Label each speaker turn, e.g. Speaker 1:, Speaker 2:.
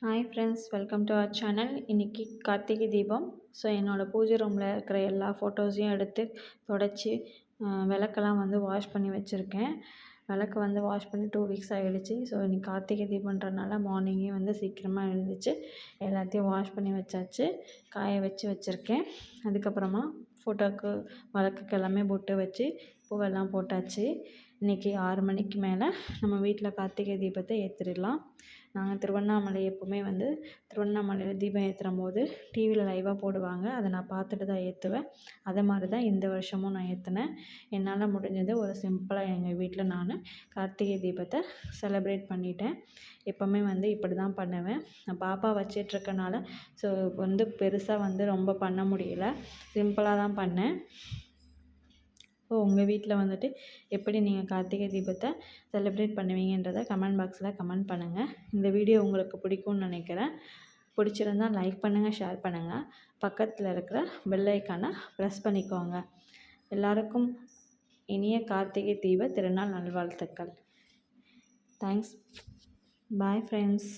Speaker 1: Hi friends, welcome to our channel. இன்றைக்கி கார்த்திகை தீபம். So என்னோடய பூஜை ரூமில் இருக்கிற எல்லா ஃபோட்டோஸையும் எடுத்து தொடச்சி விளக்கெல்லாம் வாஷ் பண்ணி வச்சுருக்கேன். விளக்கு வாஷ் பண்ணி 2 வீக்ஸ் ஆகிடுச்சு. ஸோ இன்றைக்கி கார்த்திகை தீபன்றனால மார்னிங்கே சீக்கிரமாக எழுந்திரிச்சு எல்லாத்தையும் வாஷ் பண்ணி வச்சாச்சு. காய வச்சுருக்கேன். அதுக்கப்புறமா ஃபோட்டோவுக்கு விளக்குக்கு எல்லாமே பொட்டு வச்சு பூவெல்லாம் போட்டாச்சு. இன்றைக்கி 6 மணிக்கு மேலே நம்ம வீட்டில் கார்த்திகை தீபத்தை ஏற்றிடலாம். நாங்கள் திருவண்ணாமலை எப்போவுமே திருவண்ணாமலையில் தீபம் ஏற்றும் போது டிவியில் லைவாக போடுவாங்க. அதை நான் பார்த்துட்டு தான் ஏற்றுவேன். அதை மாதிரி தான் இந்த வருஷமும் நான் ஏற்றினேன். என்னால் முடிஞ்சது ஒரு சிம்பிளாக எங்கள் வீட்டில் நான் கார்த்திகை தீபத்தை செலிப்ரேட் பண்ணிட்டேன். எப்போவுமே இப்படி தான் பண்ணுவேன். நான் பாப்பா வச்சிட்ருக்கனால ஸோ பெருசாக ரொம்ப பண்ண முடியல. சிம்பிளாக தான் பண்ணேன். ஸோ உங்கள் வீட்டில் எப்படி நீங்கள் கார்த்திகை தீபத்தை செலிப்ரேட் பண்ணுவீங்கன்றதை கமெண்ட் பாக்ஸில் கமெண்ட் பண்ணுங்கள். இந்த வீடியோ உங்களுக்கு பிடிக்கும்னு நினைக்கிறேன். பிடிச்சிருந்தால் லைக் பண்ணுங்கள், ஷேர் பண்ணுங்கள். பக்கத்தில் இருக்கிற பெல் ஐக்கானை ப்ரெஸ் பண்ணிக்கோங்க. எல்லாருக்கும் இனிய கார்த்திகை தீப திருநாள் நல்வாழ்த்துக்கள். தேங்க்ஸ். Bye friends.